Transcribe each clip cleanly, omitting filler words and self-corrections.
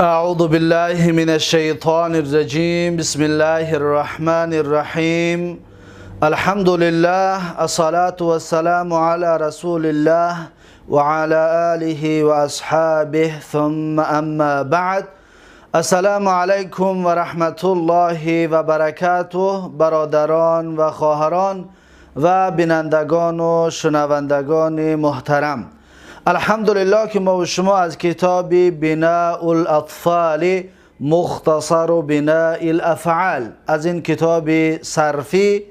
أعوذ بالله من الشيطان الرجيم بسم الله الرحمن الرحيم الحمد لله الصلاة والسلام على رسول الله وعلى آله وأصحابه ثم أما بعد السلام عليكم ورحمة الله وبركاته برادران و خواهران و بینندگان و شنوندگان محترم، الحمدلله که ما و شما از کتاب بناء الاطفال مختصر بناء الافعال، از این کتاب صرفی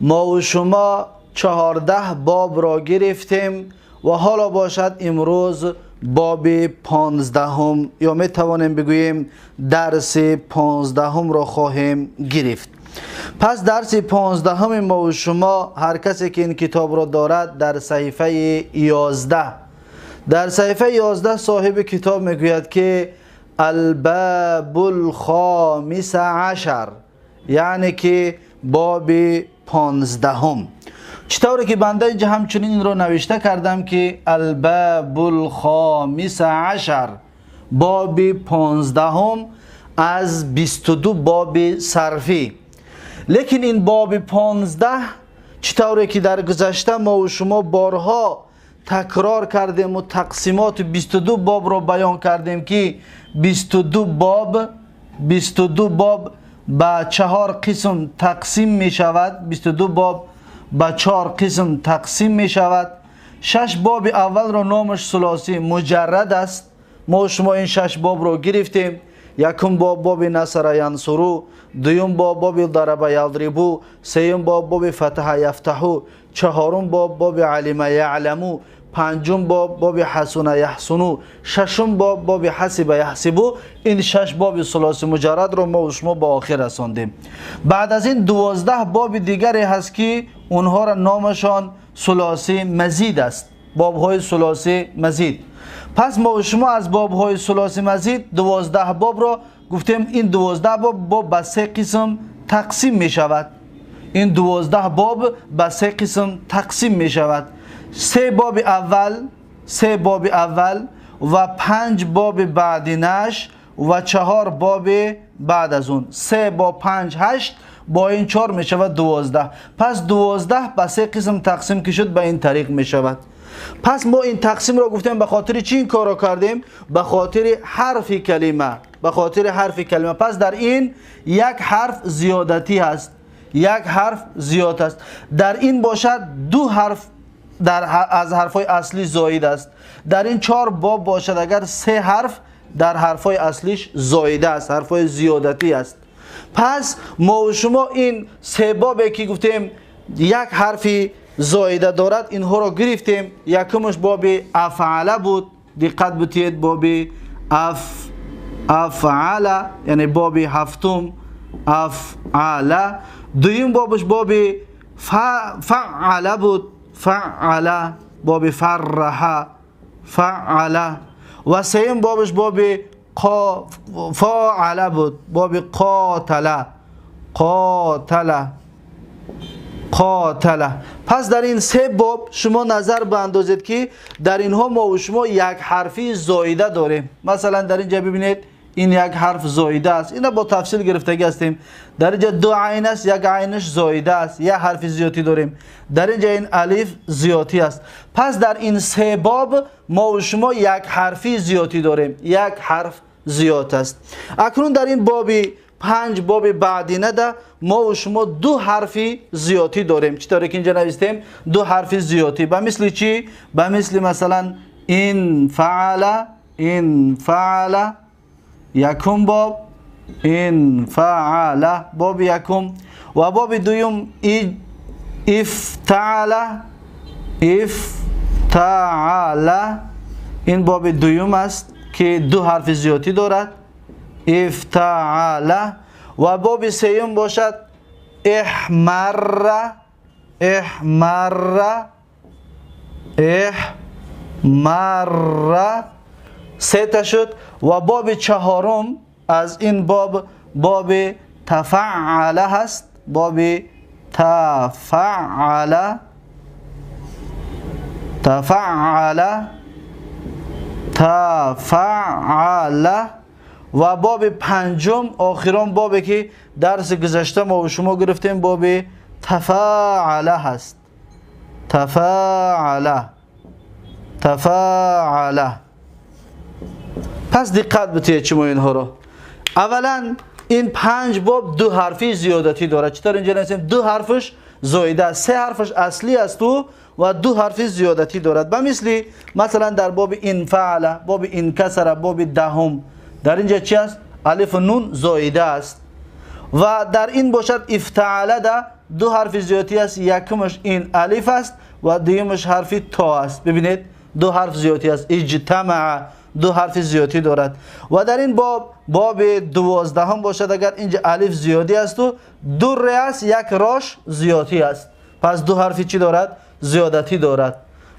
ما و شما 14 باب را گرفتیم و حالا باشد امروز باب 15 یا می توانیم بگوییم درس 15 را خواهیم گرفت. پس درس 15 ما و شما، هر کسی که این کتاب را دارد، در صفحه 11 در صفحه 11 صاحب کتاب میگوید که الباب الخامس عشر، یعنی که باب 15. چطوری که بنده اینجا همچنین این رو نوشته کردم که الباب الخامس عشر، باب 15 از 22 باب صرفی. لیکن این باب 15 چطوری که در گذشته ما و شما بارها تکرار کردیم و تقسیمات 22 باب را بیان کردیم که 22 باب به 4 قسم تقسیم می شود. 22 باب به 4 قسم تقسیم می شود. 6 باب اول را نامش ثلاثی مجرد است. ما شما این 6 باب را گرفتیم. یکم باب نصر ینصرو، دوم باب ضرب یضربو، سوم باب فتح یفتحو، چهارم باب علم یعلمو، پنجم باب حسن یحسنو، ششم باب حسب یحسبو. این 6 باب ثلاثی مجرد را ما و شما به آخر رساندیم. بعد از این 12 باب دیگری هست که اونها را نامشان ثلاثی مزید است، باب های ثلاثی مزید. پس ما و شما از باب های ثلاثی مزید 12 باب را گفتیم. این 12 باب به 3 قسم تقسیم می شود. این 12 باب به 3 قسم تقسیم می شود. 3 باب اول و 5 باب بعدینش و 4 باب بعد از اون. 3 با 5 8، با این 4 می شود 12. پس 12 به 3 قسم تقسیم که شد به این طریق می شود. پس ما این تقسیم را گفتیم به خاطر چی این کار را کردیم؟ به خاطر حرف کلمه. به خاطر حرف کلمه. پس در این یک حرف زیادتی هست، یک حرف زیاد است. در این باشد 2 حرف از حرفای اصلی زاید است. در این 4 باب باشد اگر 3 حرف در حرفای اصلیش زایده است، حرفای زیادتی است. پس ما و شما این 3 بابی که گفتیم یک حرفی زایده دارد، اینها را گرفتیم. یکمش باب افعل بود، دقت بتید، باب افعل یعنی باب هفتم افعل. دویم بابش باب فعل بود، فعل، باب فرح فعل. و سوم بابش باب فاعل بود، باب قاتل قاتل. پس در این 3 باب شما نظر باندازید که در اینها ما و شما یک حرفی زایده داریم. مثلا در اینجا ببینید این یک حرف زایده است. اینا با تفصیل گرفتگی هستیم. در اینجا 2 عین است، یک عینش زایده است، یک حرف زیادی داریم. در اینجا این الف زیادی است. پس در این 3 باب ما و شما یک حرفی زیادی داریم، یک حرف زیاد است. اکنون در این باب 5 باب بعدینه ده ما و شما 2 حرفی زیادی داریم. چطوری که اینجا نوشتیم 2 حرفی زیادی. به مثل چی؟ به مثل مثلا این فعل یکم باب، این فعل باب یکم. و باب دوم افتعل این باب دوم است که 2 حرف زیادی دارد، افتعل. و باب سوم باشد احمر 3 تا شد. و باب 4 از این باب تفعل هست، باب تفعل تفعل و باب پنجم آخران بابی که درس گذشته ما و شما گرفتیم باب تفاعله هست. تفاعله تفاعله. پس دقت بتید شما اینها رو. اولا این 5 باب 2 حرفی زیادتی داره. چطور اینجا نویسیم؟ 2 حرفش زایده است، 3 حرفش اصلی است و 2 حرفی زیادتی دارد. به مثلا در باب انفعل، باب انکسر، باب دهم، در اینجا چی است؟ الف و نون زایده است. و در این باشد افتعل ده 2 حرف زیادتی است، یکمش این الف است و دومش حرف تا است. ببینید 2 حرف زیادتی است. اجتمع 2 حرف زیادتی دارد. و در این باب 12 هم باشد، اگر اینجا الف زیادی است و 2 ر است، 1 راش زیادتی است، پس 2 حرفی چی دارد؟ زیادتی دارد.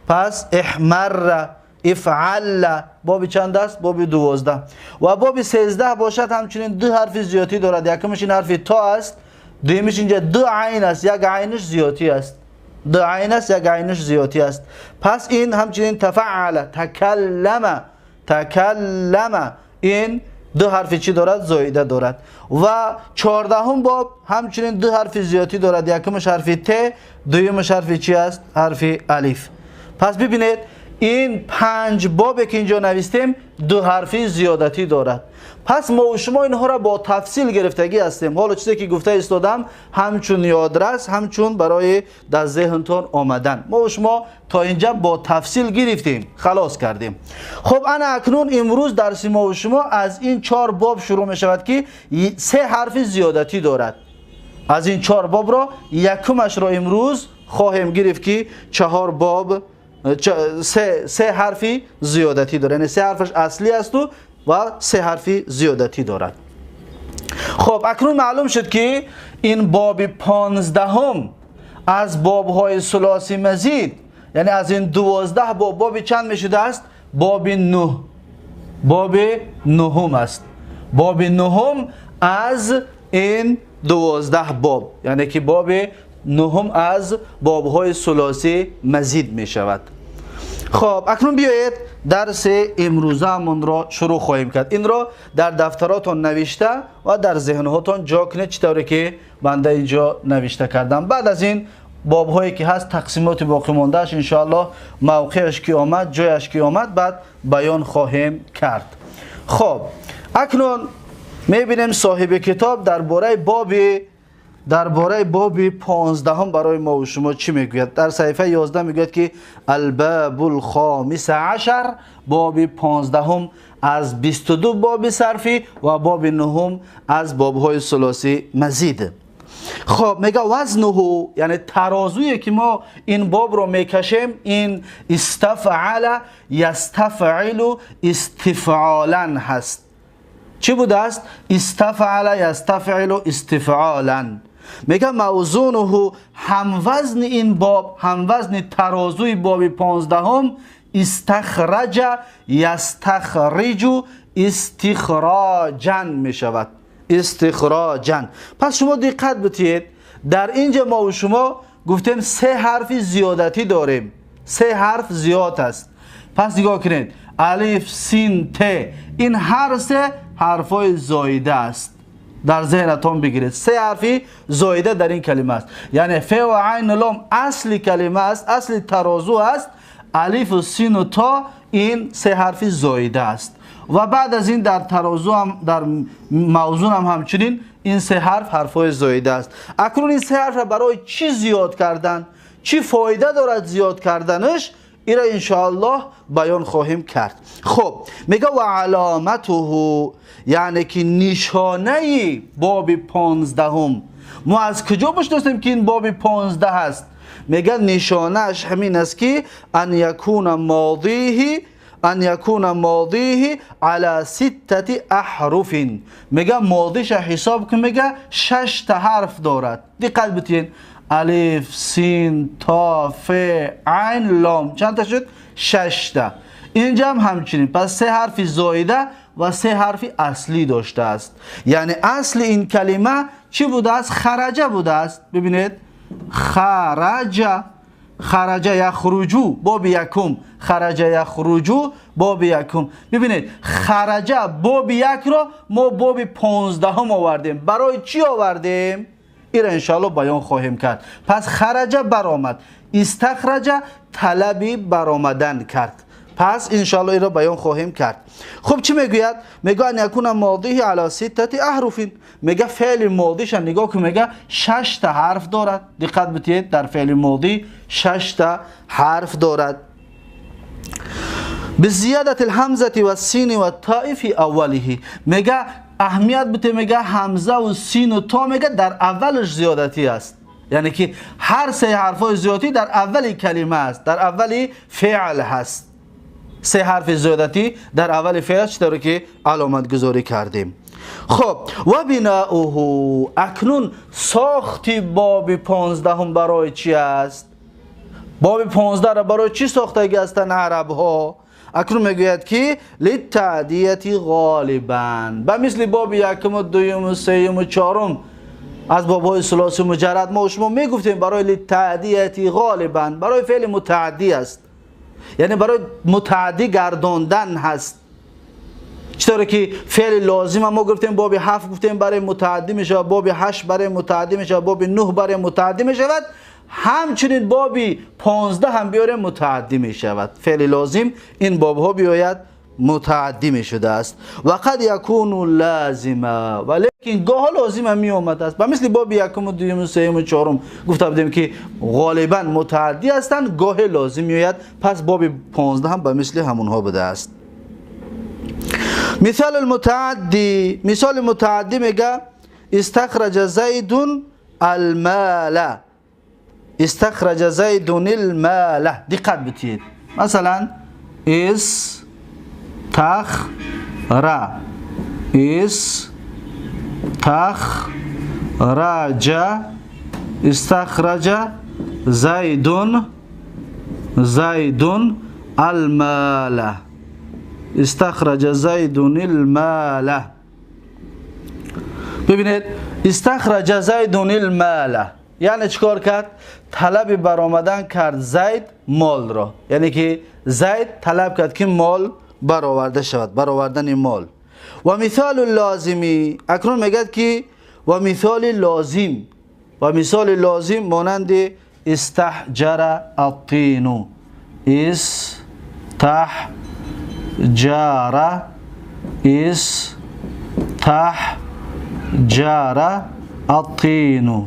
پس احمر، افعل باب چند است؟ باب 12. و باب 13 باشد همچنین 2 حرف زیادتی دارد، یکمش این حرف تا است، دومش اینجا 2 عین است، 1 عینش زیادتی است. 2 عین است، 1 عینش زیادتی است. پس این همچنین تفعل، تکلم، تکلم، این 2 حرف چی دارد؟ زایده دارد. و 14 باب همچنین 2 حرف زیادتی دارد، یکمش حرف ت، دومش حرف چی است؟ حرف الف. پس ببینید این 5 بابی که اینجا نوشتیم 2 حرفی زیادتی دارد. پس ما و شما اینها را با تفصیل گرفتگی هستیم. حالا چیزی که گفته استادم همچون یادرس، همچون برای در ذهنتون آمدن، ما و شما تا اینجا با تفصیل گرفتیم، خلاص کردیم. خب انا اکنون امروز درس ما و شما از این 4 باب شروع می شود که 3 حرف زیادتی دارد. از این 4 باب را یکمش را امروز خواهیم گرفت که 4 باب 3 حرفی زیادتی داره، یعنی 3 حرفش اصلی است و 3 حرفی زیادتی دارد. خب اکنون معلوم شد که این باب 15 هم از بابهای ثلاثی مزید، یعنی از این 12 باب چند می شده است؟ باب 9. باب 9 است. باب 9 از این 12 باب، یعنی که باب 9 از بابهای ثلاثی مزید می شود. خب اکنون بیایید درس امروزمون را شروع خواهیم کرد. این را در دفتراتون نوشته و در ذهنهاتون جا کنید، چطوری که بنده اینجا نوشته کردم. بعد از این باب هایی که هست تقسیمات باقی موندهش انشاءالله موقعش که آمد، جایش که آمد، بعد بیان خواهیم کرد. خب اکنون میبینیم صاحب کتاب درباره باب 15 هم برای ما و شما چی میگوید؟ در صفحه 11 میگوید که الباب الخامس عشر، باب 15 هم از 22 باب صرفی و باب 9 از بابهای ثلاثی مزید. خب میگه وزنه، یعنی ترازویی که ما این باب رو میکشیم، این استفعل یستفعل استفعالا هست. چی بوده است؟ استفعل یستفعل استفعالا. میگه موزونه، هموزن این باب، هموزن ترازوی باب 15 هم استخرج یستخرج استخراجا می شود. استخراجا. پس شما دقت بتید، در اینجا ما و شما گفتیم 3 حرف زیادتی داریم، 3 حرف زیاد است. پس نگاه کنید، الف سین ت، این هر 3 حرفای زایده است. در ذهنتون بگیرید 3 حرفی زایده در این کلمه است، یعنی ف و عین لام اصل کلمه است، اصل ترازو است. الف و سین و تا این 3 حرفی زایده است. و بعد از این در ترازو هم، در موزون هم همچنین این 3 حرفای زایده است. اکنون این 3 حرف را برای چی زیاد کردن؟ چی فایده دارد زیاد کردنش؟ این را انشاءالله بیان خواهیم کرد. خب میگه و علامته، یعنی که نشانه باب 15 هم ما از کجا بشناسیم که این باب 15 هست؟ میگه نشانهش همین است که ان یکون ماضیه على 6 احرف. میگه ماضیش حساب که میگه 6 تا حرف دارد. دقت بتین، الف سین تا ف عین لام چند تا شد؟ 6 تا. اینجا هم همچنین. پس 3 حرف زایده و 3 حرف اصلی داشته است. یعنی اصل این کلمه چی بوده است؟ خرجه بوده است. ببینید خرجه. خرج یخرجو باب یکم، خرج یخرجو باب یکم. ببینید خرج باب یک را ما باب 15 آوردیم. برای چی آوردیم؟ این را انشاءالله بیان خواهیم کرد. پس خرج برآمد، استخرج طلبی برآمدن کرد. پس انشاءالله این را بیان خواهیم کرد. خب چی میگوید؟ میگه ان یکون ماضیه علی 6 احرف. میگه فعل ماضیش نگاه که میگه 6 تا حرف دارد. دقت بتید در فعل ماضی 6 تا حرف دارد. بزیادت الهمزه و السین و التاء فی اوله. میگه اهمیت بده، میگه همزه و سین و تا میگه در اولش زیادتی است. یعنی که هر سه حرفای زیادتی در اولی کلمه است، در اولی فعل هست. سه حرف زیادتی در اول فعل چطوری که علامت گذاری کردیم. خب و بناؤه، اکنون ساختی باب 15 برای چی است؟ باب 15 را برای چی ساختگی هستند عرب ها؟ اکنون میگوید که للتعدیه غالبا، به مثل باب یکم و دوم و سوم و چهارم از بابهای ثلاثی مجرد ما و شما میگفتیم برای للتعدیه غالبا برای فعل متعدی است، یعنی برای متعدی گرداندن هست. چطوره که فعل لازم ما گفتیم باب 7 گفتیم برای متعدی میشه، باب 8 برای متعدی میشه، باب 9 برای متعدی میشود، همچنین باب 15 هم بیاره متعدی میشود. فعل لازم این باب ها بیاید متعدی میشده است. و قد یکون لازمه، ولیکن گاه لازم هم می آمده است. به مثل باب یکم و دوم و سوم و چهارم گفته بودیم که غالبا متعدی هستند، گاه لازم میآید. پس باب 15 هم به مثل همونها بوده است. مثال المتعدی، مثال متعدی میگه استخرج زید المال، استخرج زید المال. دقت بتید مثلا استخرج زید المال، استخرج زید المال. ببینید استخرج زید المال یعنی چیکار کرد؟ طلب برآمدن کرد زید مال را، یعنی که زید طلب کرد که مال برآورده شود، برآوردن مال. و مثال لازمی، اکنون میگه که و مثال لازم، و مثال لازم مانند استحجر الطین، استحجر الطین،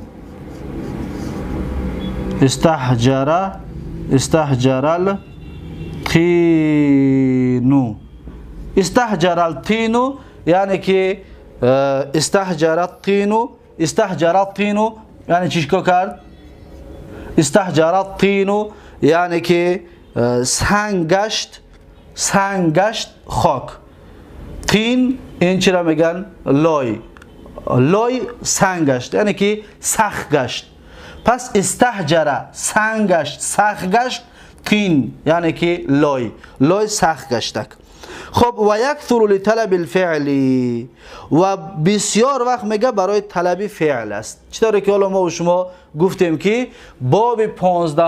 استحجر الطین. استحجر الطین یعنی که استحجر الطین یعنی چیکار کرد؟ استحجر الطین یعنی که سنگ گشت خاک. طین این چرا میگن؟ لای سنگ گشت یعنی که سخت گشت. پس استحجر سنگ گشت، سخت گشت، طین یعنی که لای سخت گشتک. خب و یکثر لطلب الفعلی، و بسیار وقت میگه برای طلب فعل است. چطوره که حالا ما و شما گفتیم که باب 15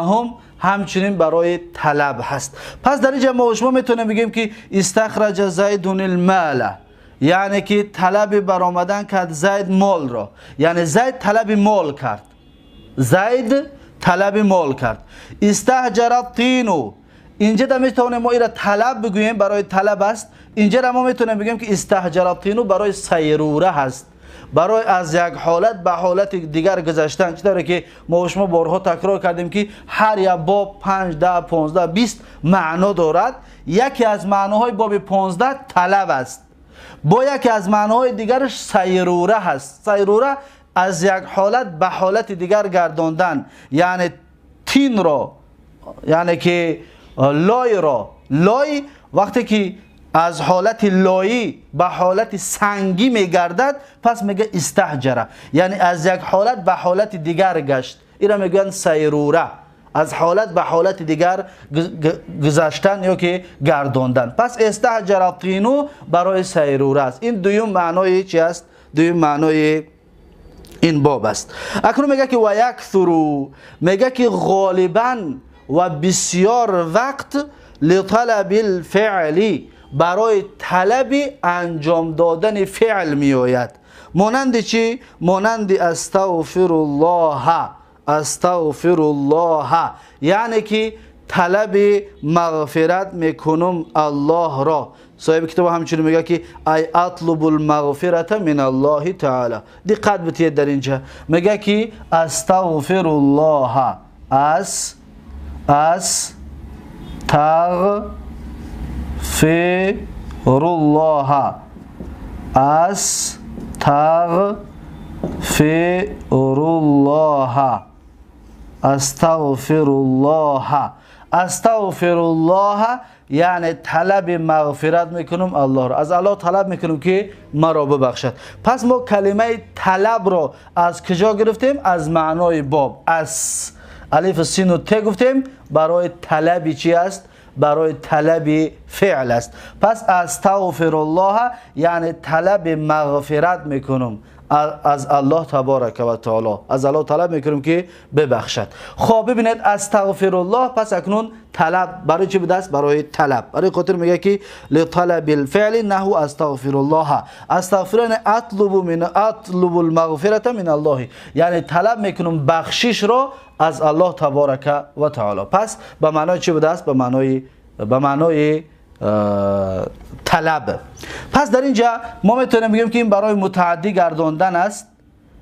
همچنین برای طلب هست. پس در اینجا ما و شما میتونیم بگیم که استخرج زید المال یعنی که طلب برآمدن کرد زید مال را، یعنی زید طلب مال کرد، زید طلب مال کرد. استحجر الطین اینجا دا میتونیم ما ایرا طلب بگوییم، برای طلب است. اینجا دا ما میتونیم بگیم که استحجر الطین برای سیروره هست، برای از یک حالت به حالت دیگر گذشتن. چطوره که ما و شما بارها تکرار کردیم که هر یک باب 5 10 15 20 معنا دارد. یکی از معناهای باب 15 طلب است، با یکی از معناهای دیگرش سیروره هست. سیروره از یک حالت به حالت دیگر گرداندن، یعنی تین را، یعنی که لای وقتی که از حالت لایی به حالت سنگی میگردد پس میگه استحجره، یعنی از یک حالت به حالت دیگر گشت. اینا میگن سیروره، از حالت به حالت دیگر گذشتن یا که گرداندن. پس استحجر الطین برای سیروره است. این دویم معنای چی است؟ دویم معنای این باب است. اکنون میگه که و یکثر، میگه که و بسیار وقت لطلب الفعل برای طلب انجام دادن فعل می آید. مانند چی؟ مانند استغفر الله، استغفر الله، یعنی که طلب مغفرت میکنم الله را. صاحب کتاب همچنین میگه که ای اطلب المغفرت من الله تعالی. دقت بتید در اینجا میگه که استغفر الله، استغفر الله، استغفر الله، استغفر الله، استغفر الله، یعنی طلب مغفرت میکنم الله را. از الله طلب میکنم که مرا ببخشد. پس ما کلمه طلب را از کجا گرفتیم؟ از معنای باب، از الف سین و ت گفتیم برای طلب چی است؟ برای طلب فعل است. پس استغفر الله یعنی طلب مغفرت میکنم از الله تبارک و تعالی، از الله طلب میکنم که ببخشد. خب ببینید استغفر الله، پس اکنون طلب برای چی بوده است؟ برای طلب. برای خاطر میگه که لطلب الفعل نحو استغفر الله، استغفر یعنی اطلب المغفرت من الله، یعنی طلب میکنم بخشش را از الله تبارک و تعالی. پس به معنای چی بوده است؟ به معنای طلب. پس در اینجا ما میتونیم بگیم که این برای متعدی گرداندن است،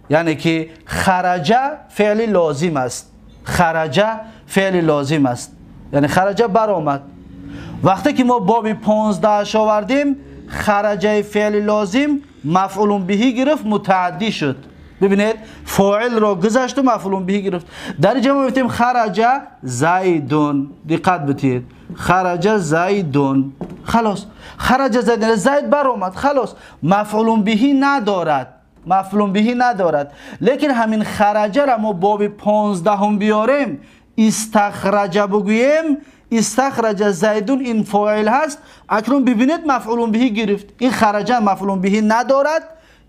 یعنی که خرج فعل لازم است، خرج فعل لازم است، یعنی خرج برآمد. وقتی که ما باب 15 آوردیم خرج فعل لازم مفعول به گرفت، متعدی شد. ببینید فاعل را گذاشت و مفعول به گرفت. در اینجا ما میگیم خرج زیدون. دقت بدید، خرج زیدون، خلاص خرج زیدون، زید برآمد، خلاص مفعول به ندارد، مفعول به ندارد. لیکن همین خرج را ما باب 15 هم بیاریم استخرج بگوییم، استخرج زیدون این فاعل هست، اکنون ببینید مفعول به گرفت. این خرج مفعول به ندارد،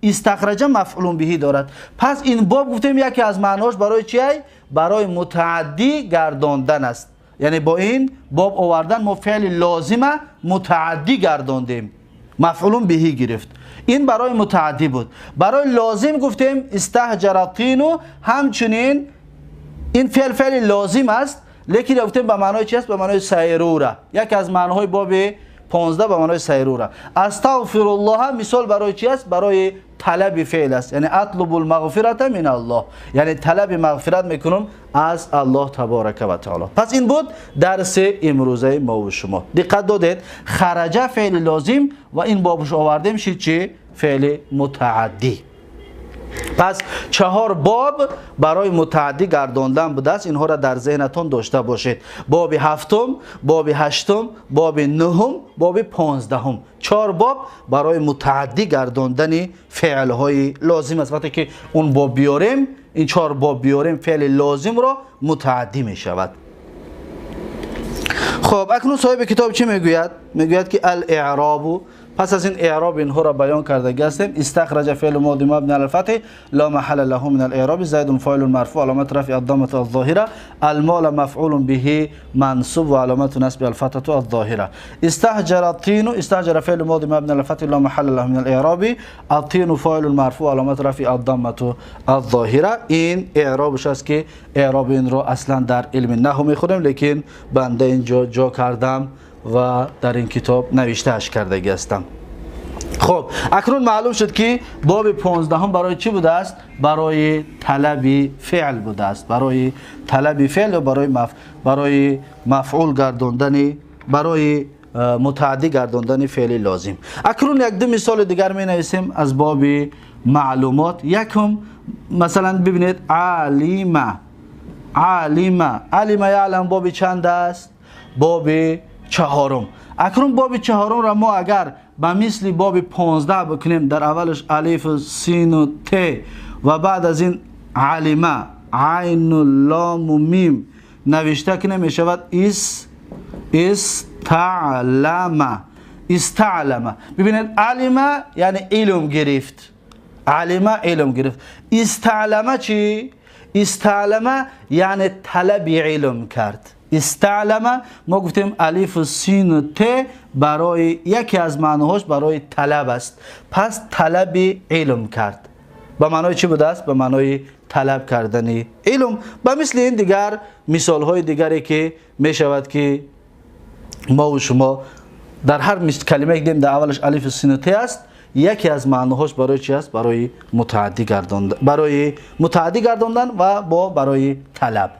استخرج مفعول به دارد. پس این باب گفتیم یکی از معناش برای چی است؟ برای متعدی گرداندن است. یعنی با این باب آوردن ما فعل لازمه متعدی گرداندیم، مفعول به گرفت. این برای متعدی بود. برای لازم گفتیم استهجر طینو، همچنین این فعل لازم است، لیکن گفتیم به معنای چی است؟ به معنای سیروره. یکی از معناهای باب 15 به معنای سیروره. استغفر الله مثال برای چی است؟ برای طلب فعل است، یعنی اطلب المغفرت من الله، یعنی طلب مغفرت میکنم از الله تبارک و تعالی. پس این بود درس امروزه ما و شما. دقت دادید خرج فعل لازم و این بابش آوردیم شد چی؟ فعل متعدی. پس 4 باب برای متعدی گرداندن بوده است. اینها را در ذهنتون داشته باشید. باب 7، باب 8، باب 9، باب 15. 4 باب برای متعدی گرداندن فعل های لازم است. وقتی که اون باب بیاریم، این 4 باب بیاریم، فعل لازم را متعدی می شود. خب اکنون صاحب کتاب چی میگوید؟ میگوید که الاعراب. پس از این اعراب اینها را بیان کرده هستیم. استخرج فعل ماضی مبنی علی الفتح لا محل له من الاعراب، زید فاعل مرفوع علامت رفع الضمه الظاهره، المال مفعول به منصوب و علامت نصب الفتحه الظاهره. استهجر الطين، استهجر فعل ماضی مبنی علی الفتح لا محل له من الاعراب، الطين فاعل مرفوع علامت رفع الضمه الظاهره. این اعرابش است که اعراب این را اصلا در علم نحو میخونیم، لیکن بنده اینجا جا کردم و در این کتاب نوشتهش کرده هستم. خب اکنون معلوم شد که باب 15 هم برای چی بوده است؟ برای طلب فعل بوده است، برای طلب فعل و برای مفعول گرداندن، برای متعدی گرداندن فعل لازم. اکنون یک دو مثال دیگر می نویسیم از باب معلومات. یکم مثلا ببینید علم، علم یعلم باب چند است؟ باب 4. اکنون باب 4 را ما اگر به مثل باب 15 بکنیم، در اولش الف سین و ت و بعد از این علم عین و لام و میم نوشته کنیم، می شود استعلم. ببینید علم یعنی علم گرفت، علم علم گرفت. استعلم چی؟ استعلم یعنی طلب علم کرد، استعلم ما گفتیم الف و سین و ت برای یکی از معناهاش برای طلب است. پس طلب علم کرد. به معنای چی بوده است؟ به معنای طلب کردن علم. به مثل این دیگر مثال های دیگری که می شود که ما و شما در هر کلمه دیدیم در اولش الف و سین و ت است. یکی از معناهاش برای چی است؟ برای متعدی گرداندن و برای طلب.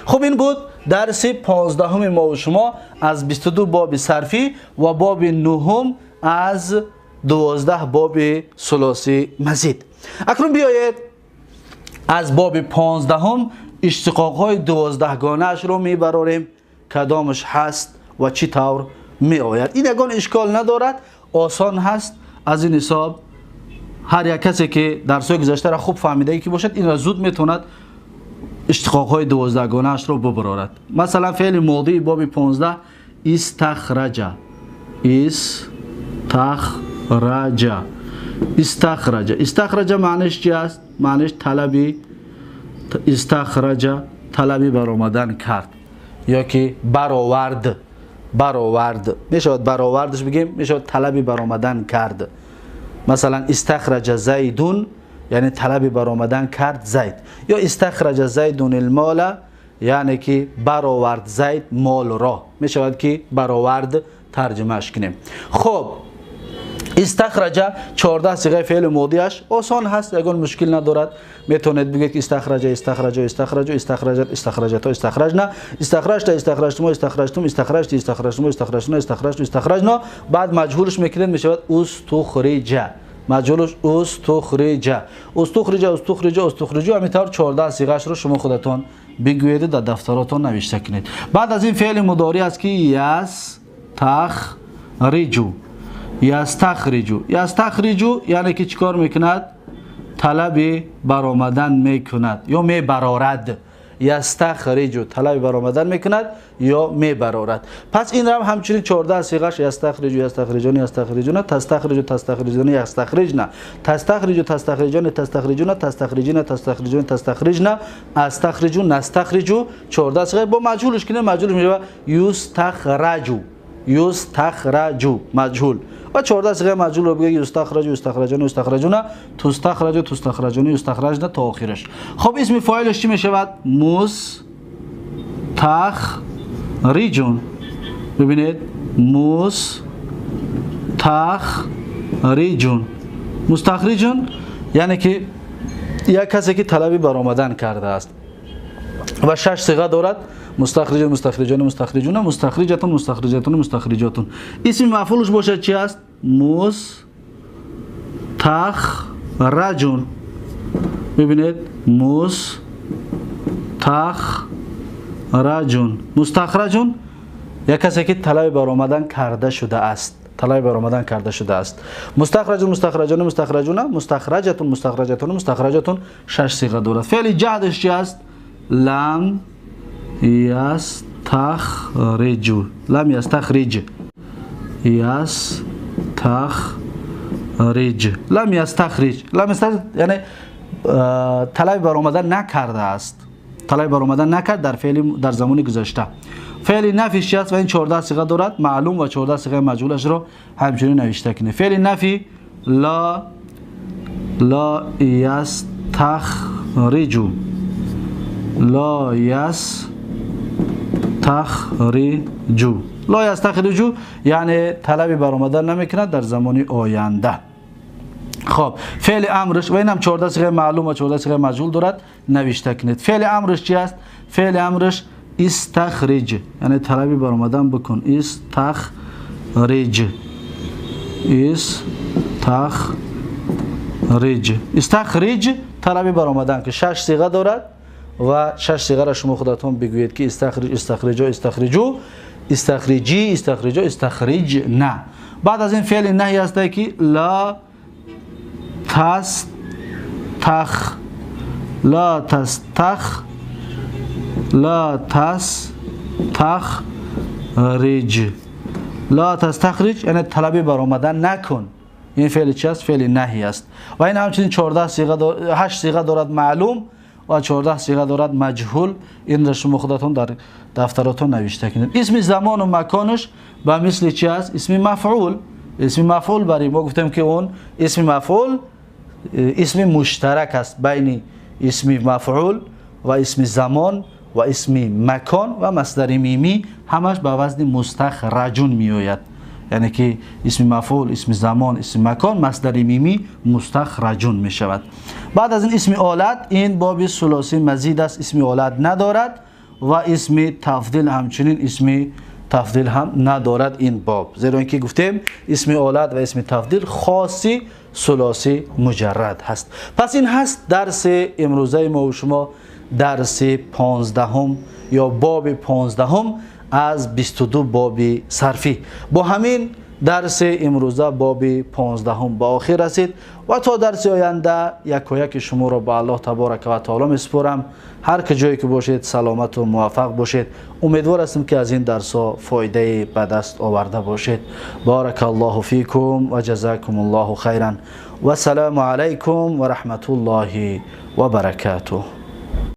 خب این بود درس 15 ما و شما از 22 باب صرفی و باب 9 از 12 باب ثلاثی مزید. اکنون بیایید از باب 15 اشتقاق های 12 گانه اش رو میبراریم کدامش هست و چی طور می آید. این یگان اشکال ندارد، آسان هست. از این حساب هر یک کسی که درس‌های گذشته را خوب فهمیده که باشد این را زود میتوند اشتقاق های 12 گانه اش رو ببرارد. مثلا فعل ماضی باب 15 استخرج معنیش چی است؟ معنیش طلبی برآمدن کرد یا که برآورد میشود برآوردش بگیم میشود طلبی برآمدن کرد. مثلا استخرج زیدون یعنی طلبی برآمدن کرد زید، یا استخرج زیدون المال یعنی که برآورد زید مال را، میشود که برآورد ترجمهش کنیم. خب استخرج 14 صیغه فعل ماضیش آسان هست، یگان مشکل ندارد. میتونید بگید استخرج استخرجنا بعد مجهولش میکنید میشود استخرج همینطور 14 صیغهش رو شما خودتون بگویید در دفتراتون نوشته کنید. بعد از این فعل مضارع است که یستخرجو یعنی که چیکار میکند؟ طلب برآمدن میکند یا میبرارد. یستخرجو طلب برآمدن میکند یا میبرارد. پس این را همچنین 14 صیغه‌اش یستخرجو یستخرجون نستخرجو 14 صیغه با مجهولش کنید. مجهولش میشه یستخرجو مجهول و 14 صیغه مجهول رو بگید یستخرجون تستخرجون تا آخرش. خب اسم فاعلش چی میشود؟ مستخرجون. ببینید مستخرجون یعنی که یک کسی که طلبی برآمدن کرده است و 6 صیغه دارد. مستخرجون اسم مفعولش باشد چی است؟ مستخرجون. ببینید مستخرجون یک کسی که طلب برآمدن کرده شده است. مستخرجتون 6 صیغه دارد. فعل جهدش چی است؟ لم یستخرج یعنی طلب برآمدن نکرده است. طلب برآمدن نکرد در زمان گذشته. فعل نفی چی است و این 14 صیغه دارد؟ معلوم و 14 صیغه مجهولش رو همچنین نوشته کنید. فعل نفی لا یستخرجو یعنی طلب برآمدن نمیکند در زمان آینده. خب فعل امرش و اینم 14 صیغه معلوم و 14 صیغه مجهول دارد نوشته کنید. فعل امرش چی است؟ فعل امرش استخرج یعنی طلب برآمدن بکن. استخرج طلب برآمدن که 6 صیغه دارد و 6 صیغه را شما خودتون بگویید که استخرج نه. بعد از این فعل نهی هست که لا تستخرج یعنی طلب برآمدن نکن. این فعل چی است؟ فعل نهی است و این همچنین 14 صیغه 8 صیغه دارد معلوم و 14 صیغه دارد مجهول. این را شما خودتون در دفتراتون نوشته کنید. اسم زمان و مکانش به مثل چی است؟ اسم مفعول. اسم مفعول برای ما گفتیم که اون اسم مفعول اسم مشترک است بین اسم مفعول و اسم زمان و اسم مکان و مصدر میمی، همش به وزن مستخرجون می آید. یعنی که اسم مفعول، اسم زمان، اسم مکان، مصدر میمی مستخرجون می شود. بعد از این اسم آلت، این باب ثلاثی مزید است، اسم آلت ندارد و اسم تفضیل همچنین اسم تفضیل هم ندارد این باب، زیرا اینکه گفتیم اسم آلت و اسم تفضیل خاصی ثلاثی مجرد هست. پس این هست درس امروزه ما و شما، درس 15 یا باب 15 از 22 باب صرفی. با همین درس امروزه باب 15 به آخر رسید و تا درس آینده یک و یک شما را به الله تبارک و تعالی میسپارم. هر کجایی که باشید سلامت و موفق باشید. امیدوار هستم که از این درس ها فایده به دست آورده باشید. بارک الله فیکم و جزاکم الله خیرا و سلام علیکم و رحمت الله و برکاته.